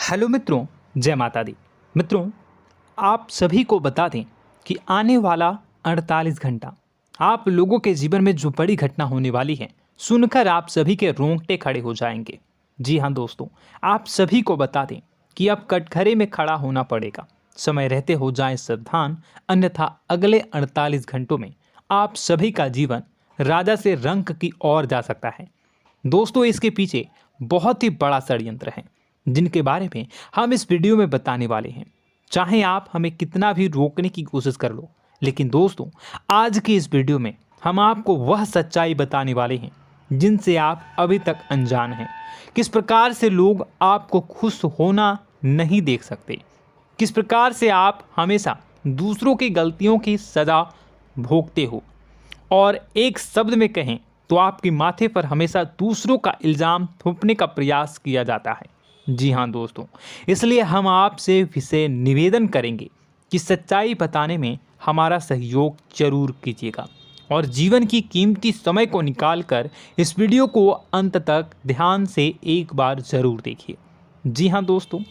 Hello मित्रों, जय माता दी। मित्रों, आप सभी को बता दें कि आने वाला 48 घंटा आप लोगों के जीवन में जो बड़ी घटना होने वाली है, सुनकर आप सभी के रोंगटे खड़े हो जाएंगे। जी हाँ दोस्तों, आप सभी को बता दें कि अब कटघरे में खड़ा होना पड़ेगा। समय रहते हो जाएं सावधान, अन्यथा अगले 48 घंटों में आप सभी का जीवन राजा से रंक की ओर जा सकता है। दोस्तों, इसके पीछे बहुत ही बड़ा षड्यंत्र है जिनके बारे में हम इस वीडियो में बताने वाले हैं। चाहे आप हमें कितना भी रोकने की कोशिश कर लो, लेकिन दोस्तों आज की इस वीडियो में हम आपको वह सच्चाई बताने वाले हैं जिनसे आप अभी तक अनजान हैं। किस प्रकार से लोग आपको खुश होना नहीं देख सकते, किस प्रकार से आप हमेशा दूसरों की गलतियों की सज़ा भोगते हो, और एक शब्द में कहें तो आपके माथे पर हमेशा दूसरों का इल्ज़ाम थोपने का प्रयास किया जाता है। जी हाँ दोस्तों, इसलिए हम आपसे विशेष निवेदन करेंगे कि सच्चाई बताने में हमारा सहयोग जरूर कीजिएगा और जीवन की कीमती समय को निकालकर इस वीडियो को अंत तक ध्यान से एक बार ज़रूर देखिए। जी हाँ दोस्तों,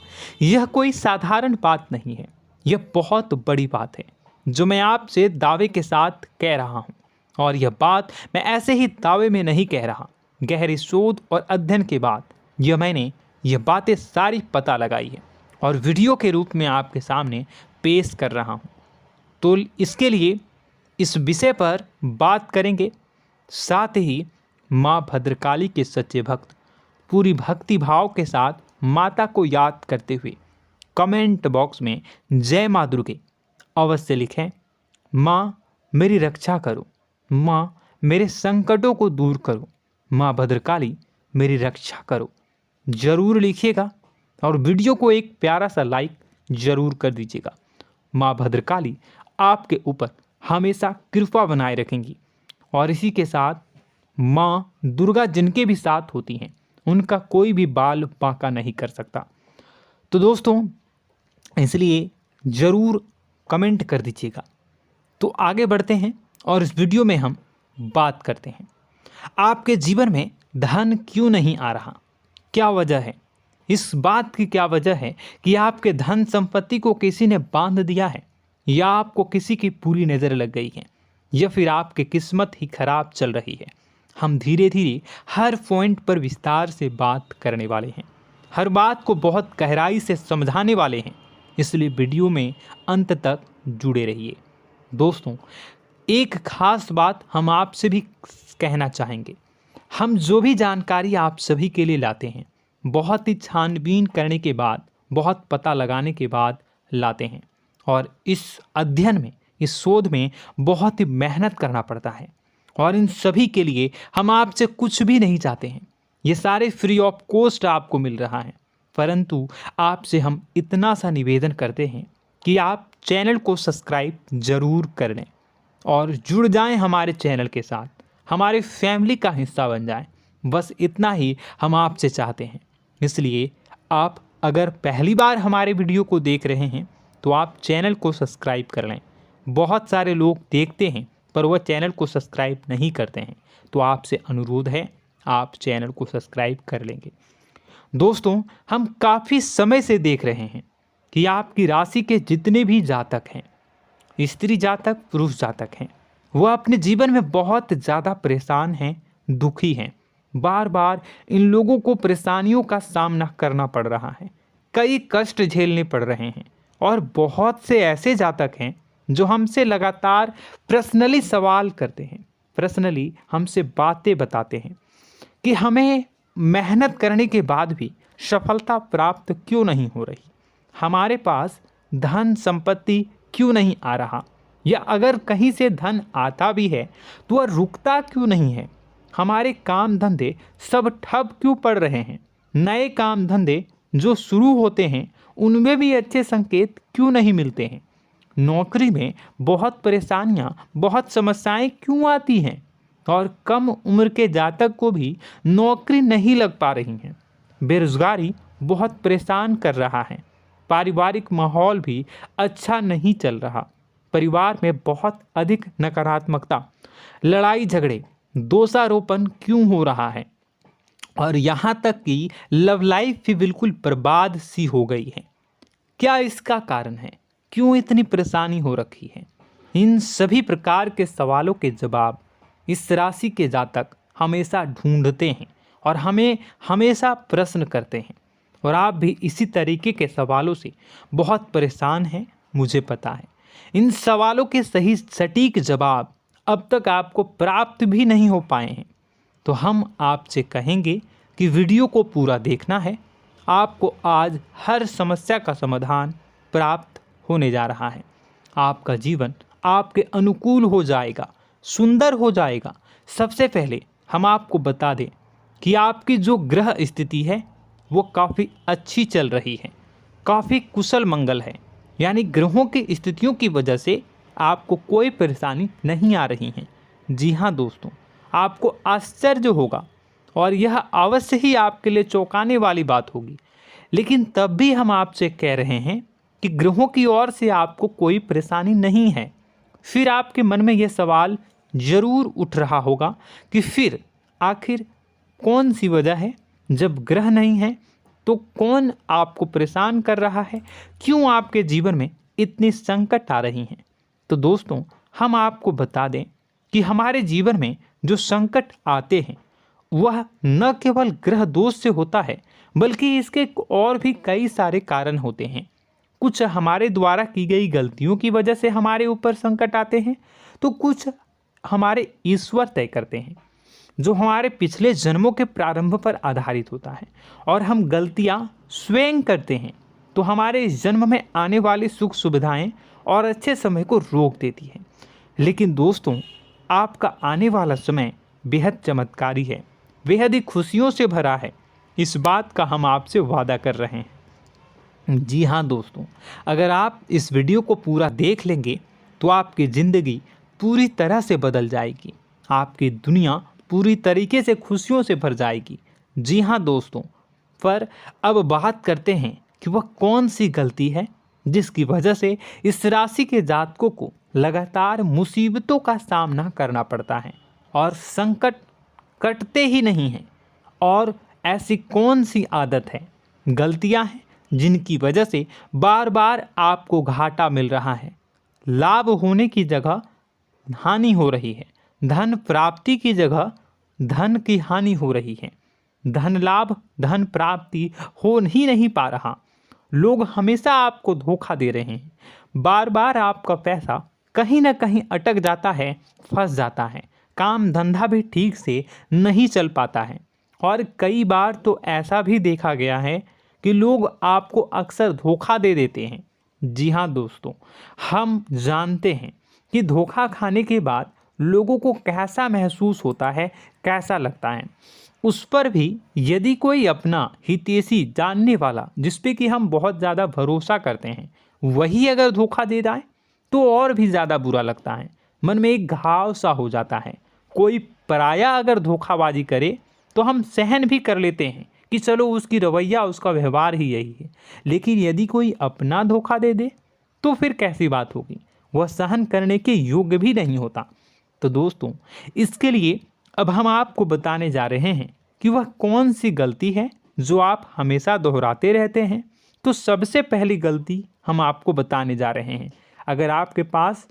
यह कोई साधारण बात नहीं है, यह बहुत बड़ी बात है जो मैं आपसे दावे के साथ कह रहा हूँ। और यह बात मैं ऐसे ही दावे में नहीं कह रहा, गहरी शोध और अध्ययन के बाद मैंने यह बातें सारी पता लगाई है और वीडियो के रूप में आपके सामने पेश कर रहा हूँ। तो इसके लिए इस विषय पर बात करेंगे। साथ ही माँ भद्रकाली के सच्चे भक्त पूरी भक्ति भाव के साथ माता को याद करते हुए कमेंट बॉक्स में जय माँ दुर्गे अवश्य लिखें। माँ मेरी रक्षा करो, माँ मेरे संकटों को दूर करो, माँ भद्रकाली मेरी रक्षा करो, ज़रूर लिखिएगा और वीडियो को एक प्यारा सा लाइक ज़रूर कर दीजिएगा। माँ भद्रकाली आपके ऊपर हमेशा कृपा बनाए रखेंगी और इसी के साथ माँ दुर्गा जिनके भी साथ होती हैं उनका कोई भी बाल बांका नहीं कर सकता। तो दोस्तों, इसलिए ज़रूर कमेंट कर दीजिएगा। तो आगे बढ़ते हैं और इस वीडियो में हम बात करते हैं, आपके जीवन में धन क्यों नहीं आ रहा, क्या वजह है। इस बात की क्या वजह है कि आपके धन संपत्ति को किसी ने बांध दिया है, या आपको किसी की पूरी नज़र लग गई है, या फिर आपकी किस्मत ही खराब चल रही है। हम धीरे धीरे हर पॉइंट पर विस्तार से बात करने वाले हैं, हर बात को बहुत गहराई से समझाने वाले हैं, इसलिए वीडियो में अंत तक जुड़े रहिए। दोस्तों, एक खास बात हम आपसे भी कहना चाहेंगे, हम जो भी जानकारी आप सभी के लिए लाते हैं बहुत ही छानबीन करने के बाद, बहुत पता लगाने के बाद लाते हैं, और इस अध्ययन में, इस शोध में बहुत ही मेहनत करना पड़ता है। और इन सभी के लिए हम आपसे कुछ भी नहीं चाहते हैं, ये सारे फ्री ऑफ कॉस्ट आपको मिल रहा है। परंतु आपसे हम इतना सा निवेदन करते हैं कि आप चैनल को सब्सक्राइब ज़रूर कर लें और जुड़ जाएं हमारे चैनल के साथ, हमारे फैमिली का हिस्सा बन जाएं। बस इतना ही हम आपसे चाहते हैं। इसलिए आप अगर पहली बार हमारे वीडियो को देख रहे हैं तो आप चैनल को सब्सक्राइब कर लें। बहुत सारे लोग देखते हैं पर वह चैनल को सब्सक्राइब नहीं करते हैं, तो आपसे अनुरोध है आप चैनल को सब्सक्राइब कर लेंगे। दोस्तों, हम काफ़ी समय से देख रहे हैं कि आपकी राशि के जितने भी जातक हैं, स्त्री जातक पुरुष जातक हैं, वह अपने जीवन में बहुत ज़्यादा परेशान हैं, दुखी हैं। बार बार इन लोगों को परेशानियों का सामना करना पड़ रहा है, कई कष्ट झेलने पड़ रहे हैं। और बहुत से ऐसे जातक हैं जो हमसे लगातार पर्सनली सवाल करते हैं, पर्सनली हमसे बातें बताते हैं कि हमें मेहनत करने के बाद भी सफलता प्राप्त क्यों नहीं हो रही, हमारे पास धन संपत्ति क्यों नहीं आ रहा, या अगर कहीं से धन आता भी है तो वह रुकता क्यों नहीं है, हमारे काम धंधे सब ठप क्यों पड़ रहे हैं, नए काम धंधे जो शुरू होते हैं उनमें भी अच्छे संकेत क्यों नहीं मिलते हैं, नौकरी में बहुत परेशानियां, बहुत समस्याएं क्यों आती हैं, और कम उम्र के जातक को भी नौकरी नहीं लग पा रही हैं, बेरोजगारी बहुत परेशान कर रहा है, पारिवारिक माहौल भी अच्छा नहीं चल रहा, परिवार में बहुत अधिक नकारात्मकता, लड़ाई झगड़े, दोषारोपण क्यों हो रहा है, और यहाँ तक कि लव लाइफ भी बिल्कुल बर्बाद सी हो गई है। क्या इसका कारण है? क्यों इतनी परेशानी हो रखी है? इन सभी प्रकार के सवालों के जवाब इस राशि के जातक हमेशा ढूंढते हैं और हमें हमेशा प्रश्न करते हैं। और आप भी इसी तरीके के सवालों से बहुत परेशान हैं, मुझे पता है। इन सवालों के सही सटीक जवाब अब तक आपको प्राप्त भी नहीं हो पाए हैं। तो हम आपसे कहेंगे कि वीडियो को पूरा देखना है। आपको आज हर समस्या का समाधान प्राप्त होने जा रहा है। आपका जीवन आपके अनुकूल हो जाएगा, सुंदर हो जाएगा। सबसे पहले हम आपको बता दें कि आपकी जो ग्रह स्थिति है वो काफ़ी अच्छी चल रही है, काफ़ी कुशल मंगल है। यानी ग्रहों की स्थितियों की वजह से आपको कोई परेशानी नहीं आ रही है। जी हाँ दोस्तों, आपको आश्चर्य होगा और यह अवश्य ही आपके लिए चौंकाने वाली बात होगी। लेकिन तब भी हम आपसे कह रहे हैं कि ग्रहों की ओर से आपको कोई परेशानी नहीं है। फिर आपके मन में यह सवाल जरूर उठ रहा होगा कि फिर आखिर कौन सी वजह है? जब ग्रह नहीं है तो कौन आपको परेशान कर रहा है? क्यों आपके जीवन में इतनी संकट आ रही हैं? तो दोस्तों, हम आपको बता दें कि हमारे जीवन में जो संकट आते हैं वह न केवल ग्रह दोष से होता है, बल्कि इसके और भी कई सारे कारण होते हैं। कुछ हमारे द्वारा की गई गलतियों की वजह से हमारे ऊपर संकट आते हैं, तो कुछ हमारे ईश्वर तय करते हैं, जो हमारे पिछले जन्मों के प्रारंभ पर आधारित होता है। और हम गलतियां स्वयं करते हैं तो हमारे इस जन्म में आने वाली सुख सुविधाएं और अच्छे समय को रोक देती है। लेकिन दोस्तों, आपका आने वाला समय बेहद चमत्कारी है, बेहद ही खुशियों से भरा है। इस बात का हम आपसे वादा कर रहे हैं। जी हाँ दोस्तों, अगर आप इस वीडियो को पूरा देख लेंगे तो आपकी ज़िंदगी पूरी तरह से बदल जाएगी, आपकी दुनिया पूरी तरीके से खुशियों से भर जाएगी। जी हाँ दोस्तों, पर अब बात करते हैं कि वह कौन सी गलती है जिसकी वजह से इस राशि के जातकों को लगातार मुसीबतों का सामना करना पड़ता है और संकट कटते ही नहीं हैं। और ऐसी कौन सी आदत है, गलतियां हैं जिनकी वजह से बार बार आपको घाटा मिल रहा है, लाभ होने की जगह हानि हो रही है, धन प्राप्ति की जगह धन की हानि हो रही है, धन लाभ धन प्राप्ति हो ही नहीं पा रहा, लोग हमेशा आपको धोखा दे रहे हैं, बार बार आपका पैसा कहीं ना कहीं अटक जाता है, फंस जाता है, काम धंधा भी ठीक से नहीं चल पाता है। और कई बार तो ऐसा भी देखा गया है कि लोग आपको अक्सर धोखा दे देते हैं। जी हाँ दोस्तों, हम जानते हैं कि धोखा खाने के बाद लोगों को कैसा महसूस होता है, कैसा लगता है। उस पर भी यदि कोई अपना हितैषी जानने वाला, जिस पे कि हम बहुत ज़्यादा भरोसा करते हैं, वही अगर धोखा दे जाए तो और भी ज़्यादा बुरा लगता है, मन में एक घाव सा हो जाता है। कोई पराया अगर धोखाबाजी करे तो हम सहन भी कर लेते हैं कि चलो उसकी रवैया, उसका व्यवहार ही यही है। लेकिन यदि कोई अपना धोखा दे दे तो फिर कैसी बात होगी? वह सहन करने के योग्य भी नहीं होता। तो दोस्तों, इसके लिए अब हम आपको बताने जा रहे हैं कि वह कौन सी गलती है जो आप हमेशा दोहराते रहते हैं। तो सबसे पहली गलती हम आपको बताने जा रहे हैं। अगर आपके पास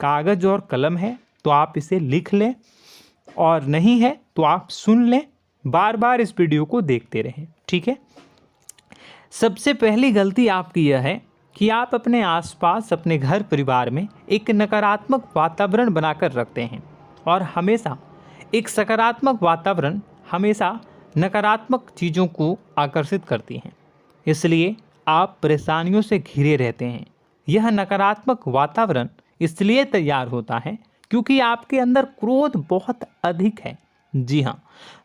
कागज़ और कलम है तो आप इसे लिख लें, और नहीं है तो आप सुन लें, बार बार इस वीडियो को देखते रहें, ठीक है। सबसे पहली गलती आपकी यह है कि आप अपने आसपास, अपने घर परिवार में एक नकारात्मक वातावरण बनाकर रखते हैं। और हमेशा एक सकारात्मक वातावरण हमेशा नकारात्मक चीज़ों को आकर्षित करती हैं, इसलिए आप परेशानियों से घिरे रहते हैं। यह नकारात्मक वातावरण इसलिए तैयार होता है क्योंकि आपके अंदर क्रोध बहुत अधिक है। जी हाँ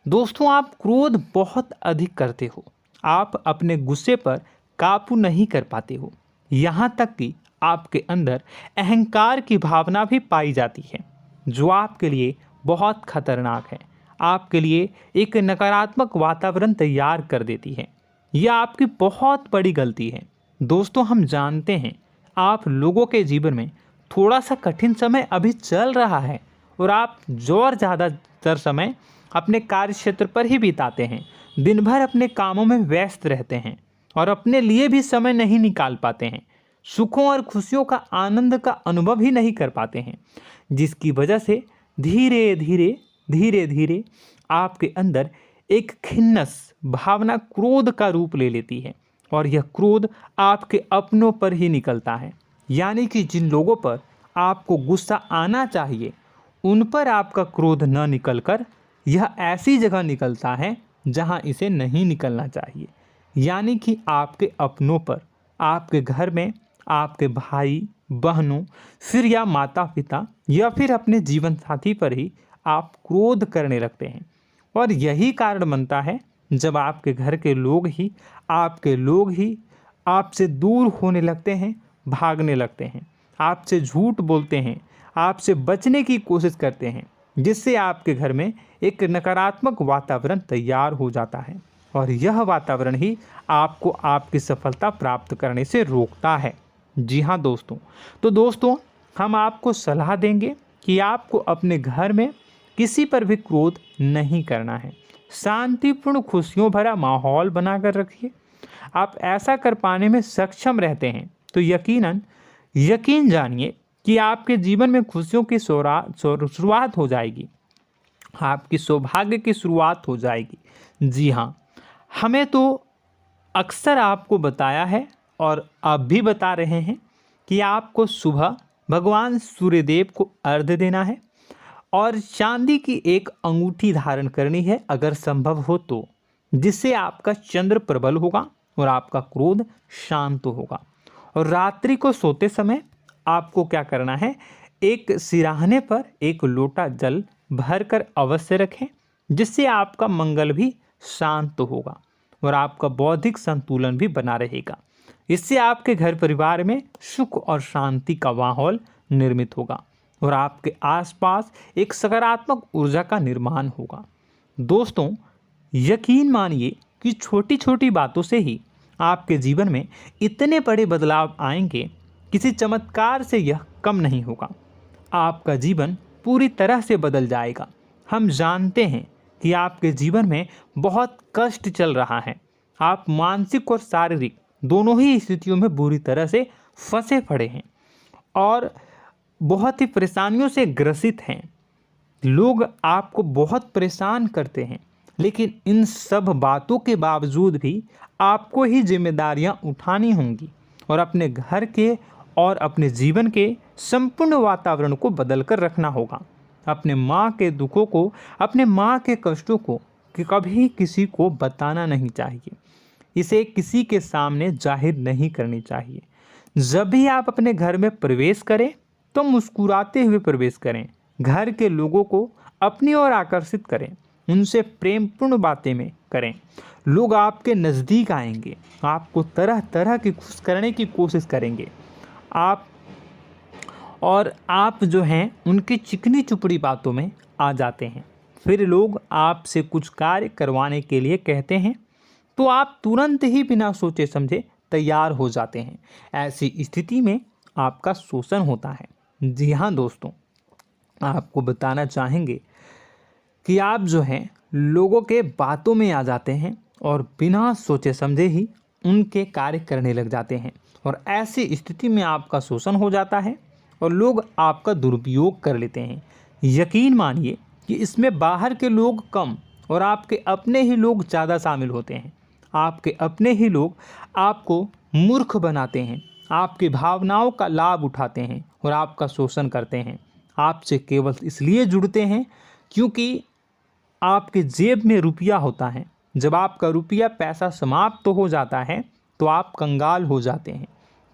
दोस्तों, आप क्रोध बहुत अधिक करते हो, आप अपने गुस्से पर काबू नहीं कर पाते हो, यहाँ तक कि आपके अंदर अहंकार की भावना भी पाई जाती है, जो आपके लिए बहुत खतरनाक है, आपके लिए एक नकारात्मक वातावरण तैयार कर देती है। यह आपकी बहुत बड़ी गलती है। दोस्तों, हम जानते हैं आप लोगों के जीवन में थोड़ा सा कठिन समय अभी चल रहा है और आप और ज़्यादातर समय अपने कार्य क्षेत्र पर ही बिताते हैं, दिन भर अपने कामों में व्यस्त रहते हैं और अपने लिए भी समय नहीं निकाल पाते हैं, सुखों और खुशियों का आनंद का अनुभव ही नहीं कर पाते हैं, जिसकी वजह से धीरे धीरे धीरे धीरे आपके अंदर एक खिन्नस भावना क्रोध का रूप ले लेती है और यह क्रोध आपके अपनों पर ही निकलता है। यानी कि जिन लोगों पर आपको गुस्सा आना चाहिए उन पर आपका क्रोध न निकलकर यह ऐसी जगह निकलता है जहां इसे नहीं निकलना चाहिए। यानी कि आपके अपनों पर, आपके घर में, आपके भाई बहनों, फिर या माता पिता या फिर अपने जीवन साथी पर ही आप क्रोध करने लगते हैं। और यही कारण बनता है जब आपके घर के लोग ही आपसे दूर होने लगते हैं, भागने लगते हैं, आपसे झूठ बोलते हैं, आपसे बचने की कोशिश करते हैं, जिससे आपके घर में एक नकारात्मक वातावरण तैयार हो जाता है और यह वातावरण ही आपको आपकी सफलता प्राप्त करने से रोकता है। जी हाँ दोस्तों, तो दोस्तों हम आपको सलाह देंगे कि आपको अपने घर में किसी पर भी क्रोध नहीं करना है। शांतिपूर्ण खुशियों भरा माहौल बनाकर रखिए। आप ऐसा कर पाने में सक्षम रहते हैं तो यकीन जानिए कि आपके जीवन में खुशियों की शुरुआत हो जाएगी, आपकी सौभाग्य की शुरुआत हो जाएगी। जी हाँ, हमें तो अक्सर आपको बताया है और आप भी बता रहे हैं कि आपको सुबह भगवान सूर्यदेव को अर्घ्य देना है और चांदी की एक अंगूठी धारण करनी है अगर संभव हो तो, जिससे आपका चंद्र प्रबल होगा और आपका क्रोध शांत होगा। और रात्रि को सोते समय आपको क्या करना है, एक सिराहने पर एक लोटा जल भरकर अवश्य रखें, जिससे आपका मंगल भी शांत होगा और आपका बौद्धिक संतुलन भी बना रहेगा। इससे आपके घर परिवार में सुख और शांति का माहौल निर्मित होगा और आपके आसपास एक सकारात्मक ऊर्जा का निर्माण होगा। दोस्तों यकीन मानिए कि छोटी छोटी बातों से ही आपके जीवन में इतने बड़े बदलाव आएंगे, किसी चमत्कार से यह कम नहीं होगा। आपका जीवन पूरी तरह से बदल जाएगा। हम जानते हैं कि आपके जीवन में बहुत कष्ट चल रहा है, आप मानसिक और शारीरिक दोनों ही स्थितियों में बुरी तरह से फंसे पड़े हैं और बहुत ही परेशानियों से ग्रसित हैं। लोग आपको बहुत परेशान करते हैं, लेकिन इन सब बातों के बावजूद भी आपको ही जिम्मेदारियां उठानी होंगी और अपने घर के और अपने जीवन के संपूर्ण वातावरण को बदल कर रखना होगा। अपने माँ के दुखों को, अपने माँ के कष्टों को कभी किसी को बताना नहीं चाहिए, इसे किसी के सामने जाहिर नहीं करनी चाहिए। जब भी आप अपने घर में प्रवेश करें तो मुस्कुराते हुए प्रवेश करें, घर के लोगों को अपनी ओर आकर्षित करें, उनसे प्रेमपूर्ण बातें में करें। लोग आपके नज़दीक आएंगे, आपको तरह तरह की खुश करने की कोशिश करेंगे। आप जो हैं उनकी चिकनी चुपड़ी बातों में आ जाते हैं। फिर लोग आपसे कुछ कार्य करवाने के लिए कहते हैं तो आप तुरंत ही बिना सोचे समझे तैयार हो जाते हैं। ऐसी स्थिति में आपका शोषण होता है। जी हाँ दोस्तों, आपको बताना चाहेंगे कि आप जो हैं लोगों के बातों में आ जाते हैं और बिना सोचे समझे ही उनके कार्य करने लग जाते हैं और ऐसी स्थिति में आपका शोषण हो जाता है और लोग आपका दुरुपयोग कर लेते हैं। यकीन मानिए कि इसमें बाहर के लोग कम और आपके अपने ही लोग ज़्यादा शामिल होते हैं। आपके अपने ही लोग आपको मूर्ख बनाते हैं, आपकी भावनाओं का लाभ उठाते हैं और आपका शोषण करते हैं। आपसे केवल इसलिए जुड़ते हैं क्योंकि आपके जेब में रुपया होता है। जब आपका रुपया पैसा समाप्त हो जाता है तो आप कंगाल हो जाते हैं,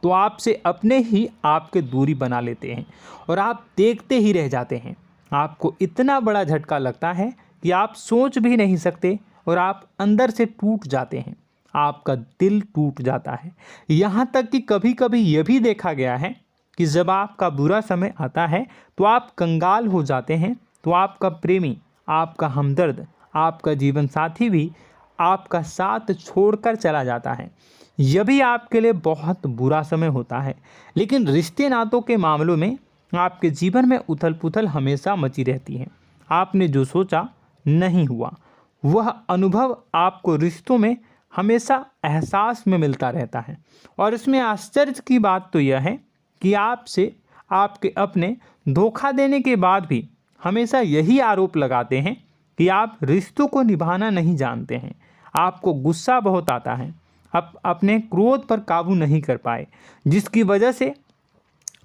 तो आपसे अपने ही आपके दूरी बना लेते हैं और आप देखते ही रह जाते हैं। आपको इतना बड़ा झटका लगता है कि आप सोच भी नहीं सकते और आप अंदर से टूट जाते हैं, आपका दिल टूट जाता है। यहाँ तक कि कभी कभी यह भी देखा गया है कि जब आपका बुरा समय आता है तो आप कंगाल हो जाते हैं, तो आपका प्रेमी, आपका हमदर्द, आपका जीवन साथी भी आपका साथ छोड़कर चला जाता है। यह भी आपके लिए बहुत बुरा समय होता है। लेकिन रिश्ते नातों के मामलों में आपके जीवन में उथल पुथल हमेशा मची रहती है। आपने जो सोचा नहीं हुआ। वह अनुभव आपको रिश्तों में हमेशा एहसास में मिलता रहता है। और इसमें आश्चर्य की बात तो यह है कि आपसे आपके अपने धोखा देने के बाद भी हमेशा यही आरोप लगाते हैं कि आप रिश्तों को निभाना नहीं जानते हैं। आपको गुस्सा बहुत आता है, आप अपने क्रोध पर काबू नहीं कर पाए, जिसकी वजह से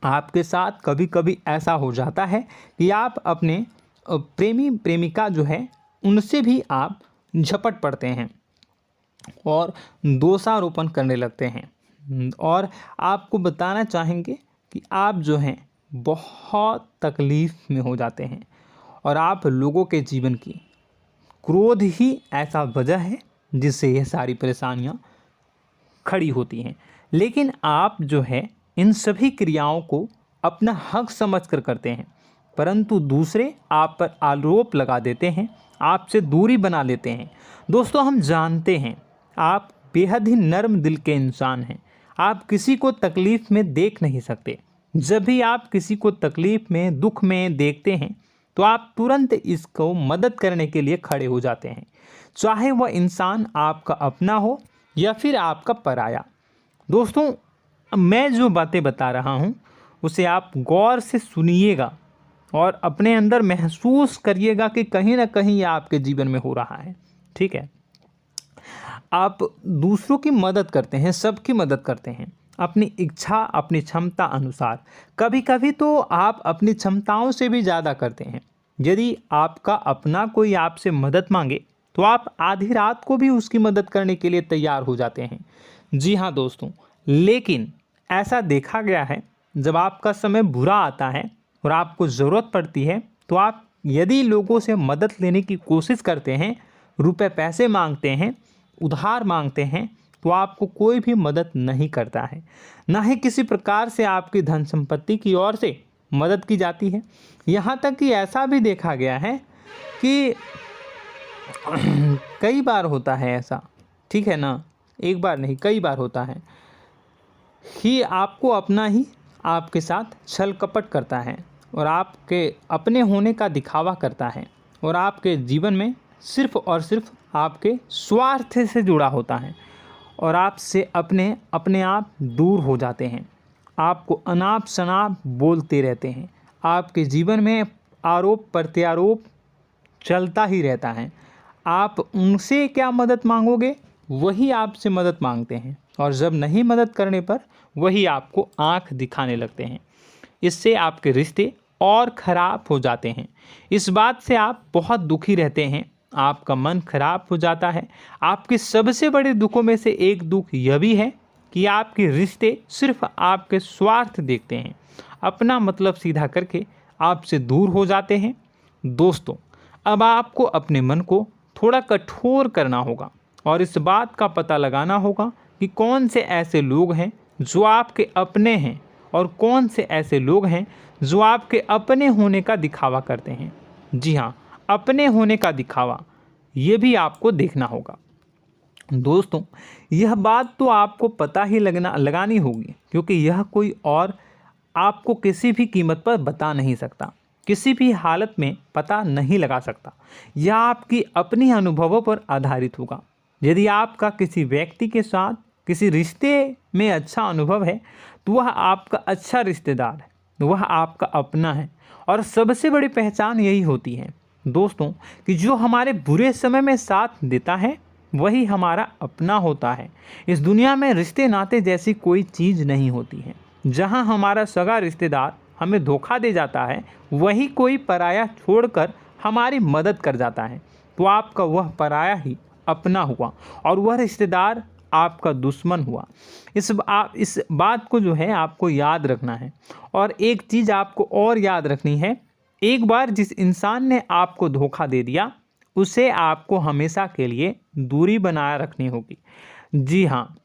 आपके साथ कभी कभी ऐसा हो जाता है कि आप अपने प्रेमी प्रेमिका जो है उनसे भी आप झपट पड़ते हैं और दोषारोपण करने लगते हैं। और आपको बताना चाहेंगे कि आप जो हैं बहुत तकलीफ़ में हो जाते हैं और आप लोगों के जीवन की क्रोध ही ऐसा वजह है जिससे यह सारी परेशानियां खड़ी होती हैं। लेकिन आप जो है इन सभी क्रियाओं को अपना हक समझकर करते हैं, परंतु दूसरे आप पर आरोप लगा देते हैं, आपसे दूरी बना लेते हैं। दोस्तों, हम जानते हैं आप बेहद ही नर्म दिल के इंसान हैं। आप किसी को तकलीफ़ में देख नहीं सकते। जब भी आप किसी को तकलीफ़ में, दुख में देखते हैं तो आप तुरंत इसको मदद करने के लिए खड़े हो जाते हैं, चाहे वह इंसान आपका अपना हो या फिर आपका पराया। दोस्तों, मैं जो बातें बता रहा हूँ उसे आप गौर से सुनिएगा और अपने अंदर महसूस करिएगा कि कहीं ना कहीं यह आपके जीवन में हो रहा है। ठीक है, आप दूसरों की मदद करते हैं, सबकी मदद करते हैं अपनी इच्छा, अपनी क्षमता अनुसार। कभी कभी तो आप अपनी क्षमताओं से भी ज़्यादा करते हैं। यदि आपका अपना कोई आपसे मदद मांगे तो आप आधी रात को भी उसकी मदद करने के लिए तैयार हो जाते हैं। जी हाँ दोस्तों, लेकिन ऐसा देखा गया है जब आपका समय बुरा आता है और आपको ज़रूरत पड़ती है तो आप यदि लोगों से मदद लेने की कोशिश करते हैं, रुपए पैसे मांगते हैं, उधार मांगते हैं, तो आपको कोई भी मदद नहीं करता है। ना ही किसी प्रकार से आपकी धन संपत्ति की ओर से मदद की जाती है। यहाँ तक कि ऐसा भी देखा गया है कि कई बार होता है ऐसा, ठीक है ना, एक बार नहीं कई बार होता है कि आपको अपना ही आपके साथ छल कपट करता है और आपके अपने होने का दिखावा करता है और आपके जीवन में सिर्फ और सिर्फ आपके स्वार्थ से जुड़ा होता है और आपसे अपने आप दूर हो जाते हैं। आपको अनाप शनाप बोलते रहते हैं। आपके जीवन में आरोप प्रत्यारोप चलता ही रहता है। आप उनसे क्या मदद मांगोगे, वही आपसे मदद मांगते हैं और जब नहीं मदद करने पर वही आपको आंख दिखाने लगते हैं। इससे आपके रिश्ते और ख़राब हो जाते हैं। इस बात से आप बहुत दुखी रहते हैं, आपका मन खराब हो जाता है। आपके सबसे बड़े दुखों में से एक दुख यह भी है कि आपके रिश्ते सिर्फ आपके स्वार्थ देखते हैं, अपना मतलब सीधा करके आपसे दूर हो जाते हैं। दोस्तों, अब आपको अपने मन को थोड़ा कठोर करना होगा और इस बात का पता लगाना होगा कि कौन से ऐसे लोग हैं जो आपके अपने हैं और कौन से ऐसे लोग हैं जो आपके अपने होने का दिखावा करते हैं। जी हाँ, अपने होने का दिखावा, ये भी आपको देखना होगा। दोस्तों, यह बात तो आपको पता ही लगानी होगी, क्योंकि यह कोई और आपको किसी भी कीमत पर बता नहीं सकता, किसी भी हालत में पता नहीं लगा सकता। यह आपकी अपनी अनुभवों पर आधारित होगा। यदि आपका किसी व्यक्ति के साथ किसी रिश्ते में अच्छा अनुभव है तो वह आपका अच्छा रिश्तेदार है, वह आपका अपना है। और सबसे बड़ी पहचान यही होती है दोस्तों कि जो हमारे बुरे समय में साथ देता है वही हमारा अपना होता है। इस दुनिया में रिश्ते नाते जैसी कोई चीज़ नहीं होती है। जहां हमारा सगा रिश्तेदार हमें धोखा दे जाता है, वही कोई पराया छोड़कर हमारी मदद कर जाता है, तो आपका वह पराया ही अपना हुआ और वह रिश्तेदार आपका दुश्मन हुआ। इस बात को जो है आपको याद रखना है। और एक चीज़ आपको और याद रखनी है, एक बार जिस इंसान ने आपको धोखा दे दिया उसे आपको हमेशा के लिए दूरी बनाए रखनी होगी। जी हाँ,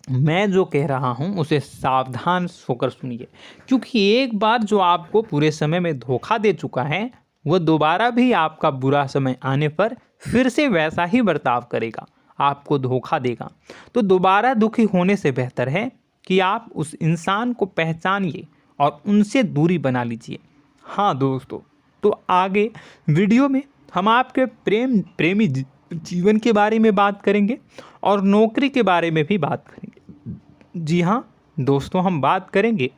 मैं जो कह रहा हूँ उसे सावधान होकर सुनिए, क्योंकि एक बार जो आपको पूरे समय में धोखा दे चुका है वह दोबारा भी आपका बुरा समय आने पर फिर से वैसा ही बर्ताव करेगा, आपको धोखा देगा। तो दोबारा दुखी होने से बेहतर है कि आप उस इंसान को पहचानिए और उनसे दूरी बना लीजिए। हाँ दोस्तों, तो आगे वीडियो में हम आपके प्रेमी जीवन के बारे में बात करेंगे और नौकरी के बारे में भी बात करेंगे। जी हाँ दोस्तों, हम बात करेंगे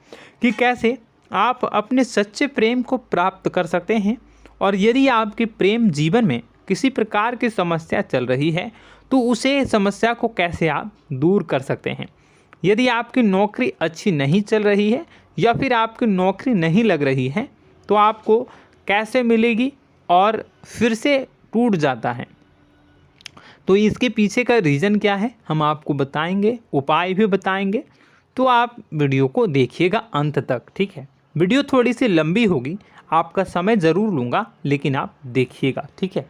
कि कैसे आप अपने सच्चे प्रेम को प्राप्त कर सकते हैं, और यदि आपके प्रेम जीवन में किसी प्रकार की समस्या चल रही है तो उसे समस्या को कैसे आप दूर कर सकते हैं। यदि आपकी नौकरी अच्छी नहीं चल रही है या फिर आपकी नौकरी नहीं लग रही है तो आपको कैसे मिलेगी और फिर से टूट जाता है, तो इसके पीछे का रीज़न क्या है हम आपको बताएंगे, उपाय भी बताएंगे। तो आप वीडियो को देखिएगा अंत तक, ठीक है। वीडियो थोड़ी सी लंबी होगी, आपका समय ज़रूर लूँगा, लेकिन आप देखिएगा, ठीक है।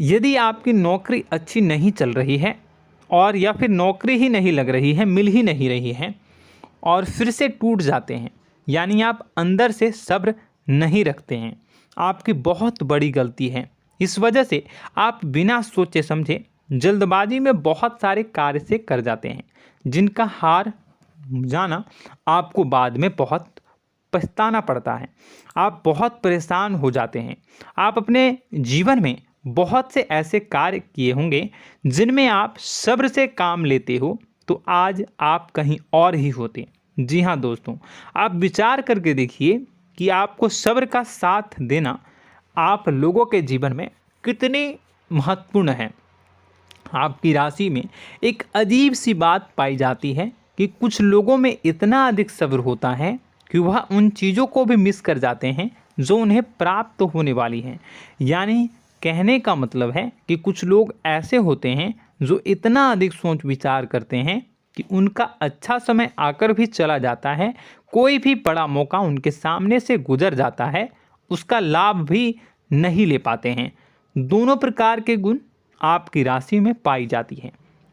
यदि आपकी नौकरी अच्छी नहीं चल रही है और या फिर नौकरी ही नहीं लग रही है, मिल ही नहीं रही है और फिर से टूट जाते हैं, यानी आप अंदर से सब्र नहीं रखते हैं, आपकी बहुत बड़ी गलती है। इस वजह से आप बिना सोचे समझे जल्दबाजी में बहुत सारे कार्य से कर जाते हैं, जिनका हार जाना आपको बाद में बहुत पछताना पड़ता है। आप बहुत परेशान हो जाते हैं। आप अपने जीवन में बहुत से ऐसे कार्य किए होंगे जिनमें आप सब्र से काम लेते हो, तो आज आप कहीं और ही होते। जी हाँ दोस्तों, आप विचार करके देखिए कि आपको सब्र का साथ देना आप लोगों के जीवन में कितने महत्वपूर्ण है। आपकी राशि में एक अजीब सी बात पाई जाती है कि कुछ लोगों में इतना अधिक सब्र होता है कि वह उन चीज़ों को भी मिस कर जाते हैं जो उन्हें प्राप्त होने वाली हैं। यानी कहने का मतलब है कि कुछ लोग ऐसे होते हैं जो इतना अधिक सोच विचार करते हैं कि उनका अच्छा समय आकर भी चला जाता है, कोई भी बड़ा मौका उनके सामने से गुजर जाता है, उसका लाभ भी नहीं ले पाते हैं। दोनों प्रकार के गुण आपकी राशि में पाई जाती हैं।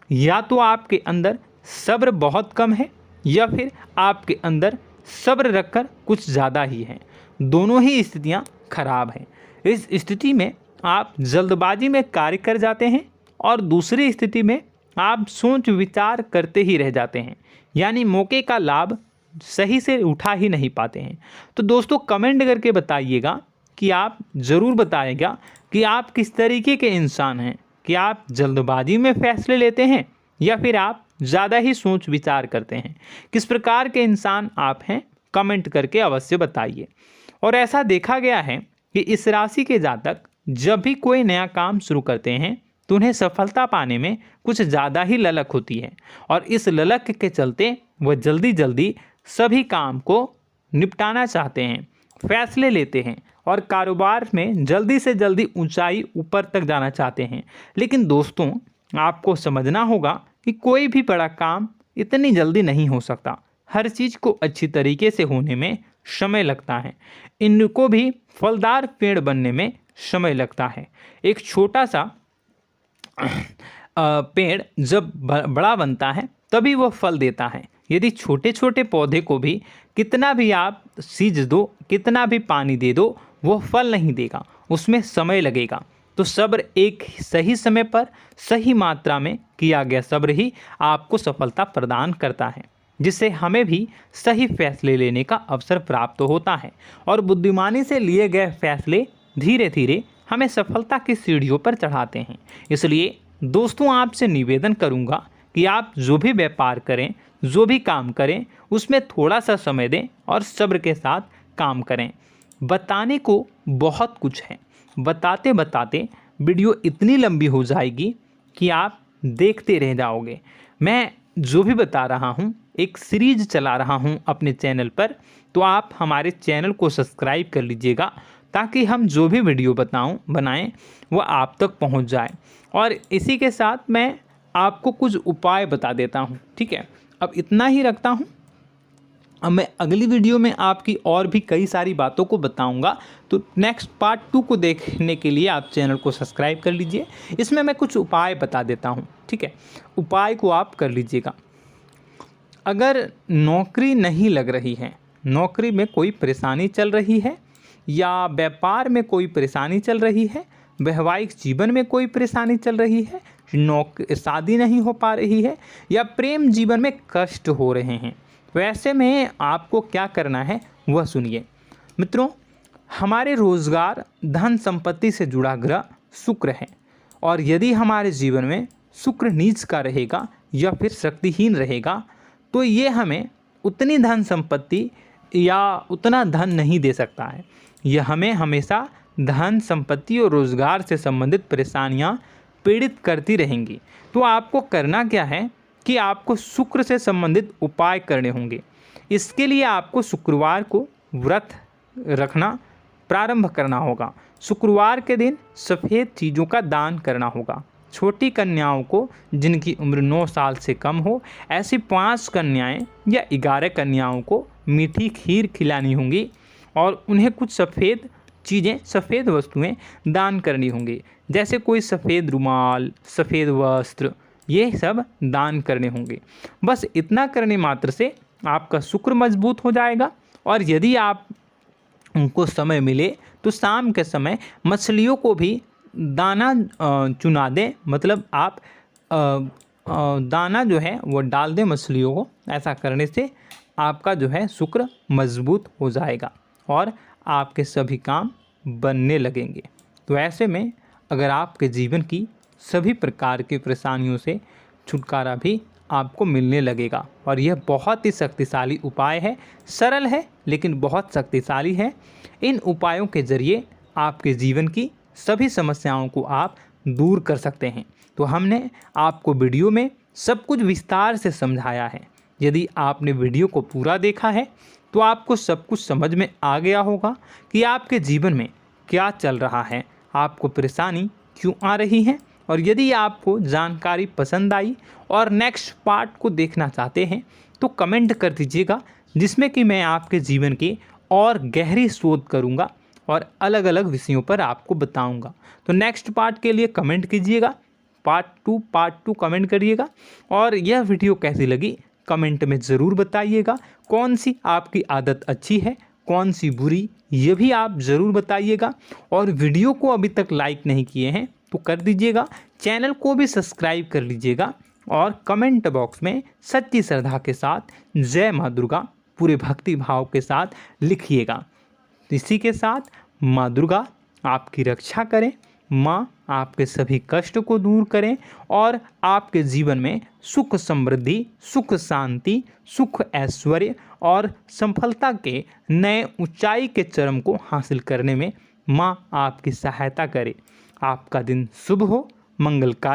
या तो आपके अंदर सब्र बहुत कम है या फिर आपके अंदर सब्र रखकर कुछ ज़्यादा ही है। दोनों ही स्थितियाँ खराब हैं। इस स्थिति में आप जल्दबाजी में कार्य कर जाते हैं और दूसरी स्थिति में आप सोच विचार करते ही रह जाते हैं, यानी मौके का लाभ सही से उठा ही नहीं पाते हैं। तो दोस्तों कमेंट करके बताइएगा कि आप ज़रूर बताइएगा कि आप किस तरीके के इंसान हैं, कि आप जल्दबाजी में फैसले लेते हैं या फिर आप ज़्यादा ही सोच विचार करते हैं। किस प्रकार के इंसान आप हैं, कमेंट करके अवश्य बताइए। और ऐसा देखा गया है कि इस राशि के जातक जब भी कोई नया काम शुरू करते हैं तो उन्हें सफलता पाने में कुछ ज़्यादा ही ललक होती है, और इस ललक के चलते वह जल्दी जल्दी सभी काम को निपटाना चाहते हैं, फैसले लेते हैं और कारोबार में जल्दी से जल्दी ऊंचाई ऊपर तक जाना चाहते हैं। लेकिन दोस्तों आपको समझना होगा कि कोई भी बड़ा काम इतनी जल्दी नहीं हो सकता। हर चीज़ को अच्छी तरीके से होने में समय लगता है। इनको भी फलदार पेड़ बनने में समय लगता है। एक छोटा सा पेड़ जब बड़ा बनता है तभी वह फल देता है। यदि छोटे छोटे पौधे को भी कितना भी आप सींच दो, कितना भी पानी दे दो, वो फल नहीं देगा, उसमें समय लगेगा। तो सब्र एक सही समय पर सही मात्रा में किया गया सब्र ही आपको सफलता प्रदान करता है, जिससे हमें भी सही फैसले लेने का अवसर प्राप्त होता है। और बुद्धिमानी से लिए गए फैसले धीरे धीरे हमें सफलता की सीढ़ियों पर चढ़ाते हैं। इसलिए दोस्तों आपसे निवेदन करूंगा कि आप जो भी व्यापार करें, जो भी काम करें, उसमें थोड़ा सा समय दें और सब्र के साथ काम करें। बताने को बहुत कुछ है, बताते बताते वीडियो इतनी लंबी हो जाएगी कि आप देखते रह जाओगे। मैं जो भी बता रहा हूँ एक सीरीज चला रहा हूँ अपने चैनल पर, तो आप हमारे चैनल को सब्सक्राइब कर लीजिएगा ताकि हम जो भी वीडियो बनाएं वो आप तक पहुँच जाए। और इसी के साथ मैं आपको कुछ उपाय बता देता हूँ, ठीक है। अब इतना ही रखता हूँ। अब मैं अगली वीडियो में आपकी और भी कई सारी बातों को बताऊंगा। तो नेक्स्ट पार्ट 2 को देखने के लिए आप चैनल को सब्सक्राइब कर लीजिए। इसमें मैं कुछ उपाय बता देता हूं, ठीक है। उपाय को आप कर लीजिएगा। अगर नौकरी नहीं लग रही है, नौकरी में कोई परेशानी चल रही है, या व्यापार में कोई परेशानी चल रही है, वैवाहिक जीवन में कोई परेशानी चल रही है, शादी नहीं हो पा रही है, या प्रेम जीवन में कष्ट हो रहे हैं, वैसे में आपको क्या करना है वह सुनिए। मित्रों, हमारे रोजगार धन संपत्ति से जुड़ा ग्रह शुक्र है, और यदि हमारे जीवन में शुक्र नीच का रहेगा या फिर शक्तिहीन रहेगा तो ये हमें उतनी धन संपत्ति या उतना धन नहीं दे सकता है। यह हमें हमेशा धन संपत्ति और रोजगार से संबंधित परेशानियां पीड़ित करती रहेंगी। तो आपको करना क्या है कि आपको शुक्र से संबंधित उपाय करने होंगे। इसके लिए आपको शुक्रवार को व्रत रखना प्रारंभ करना होगा। शुक्रवार के दिन सफ़ेद चीज़ों का दान करना होगा। छोटी कन्याओं को जिनकी उम्र 9 साल से कम हो, ऐसी 5 कन्याएं या 11 कन्याओं को मीठी खीर खिलानी होंगी और उन्हें कुछ सफ़ेद चीज़ें, सफ़ेद वस्तुएं दान करनी होंगी, जैसे कोई सफ़ेद रुमाल, सफ़ेद वस्त्र, ये सब दान करने होंगे। बस इतना करने मात्र से आपका शुक्र मजबूत हो जाएगा। और यदि आप उनको समय मिले तो शाम के समय मछलियों को भी दाना चुना दें, मतलब आप दाना जो है वो डाल दें मछलियों को। ऐसा करने से आपका जो है शुक्र मजबूत हो जाएगा और आपके सभी काम बनने लगेंगे। तो ऐसे में अगर आपके जीवन की सभी प्रकार की परेशानियों से छुटकारा भी आपको मिलने लगेगा। और यह बहुत ही शक्तिशाली उपाय है, सरल है लेकिन बहुत शक्तिशाली है। इन उपायों के ज़रिए आपके जीवन की सभी समस्याओं को आप दूर कर सकते हैं। तो हमने आपको वीडियो में सब कुछ विस्तार से समझाया है। यदि आपने वीडियो को पूरा देखा है तो आपको सब कुछ समझ में आ गया होगा कि आपके जीवन में क्या चल रहा है, आपको परेशानी क्यों आ रही है। और यदि आपको जानकारी पसंद आई और नेक्स्ट पार्ट को देखना चाहते हैं तो कमेंट कर दीजिएगा, जिसमें कि मैं आपके जीवन की और गहरी शोध करूंगा और अलग अलग विषयों पर आपको बताऊंगा। तो नेक्स्ट पार्ट के लिए कमेंट कीजिएगा, पार्ट टू कमेंट करिएगा। और यह वीडियो कैसी लगी कमेंट में ज़रूर बताइएगा। कौन सी आपकी आदत अच्छी है, कौन सी बुरी, ये भी आप ज़रूर बताइएगा। और वीडियो को अभी तक लाइक नहीं किए हैं तो कर दीजिएगा, चैनल को भी सब्सक्राइब कर लीजिएगा और कमेंट बॉक्स में सच्ची श्रद्धा के साथ जय माँ दुर्गा पूरे भक्ति भाव के साथ लिखिएगा। इसी के साथ माँ दुर्गा आपकी रक्षा करें, माँ आपके सभी कष्ट को दूर करें और आपके जीवन में सुख समृद्धि, सुख शांति, सुख ऐश्वर्य और सफलता के नए ऊंचाई के चरम को हासिल करने में माँ आपकी सहायता करे। आपका दिन शुभ हो, मंगलकारी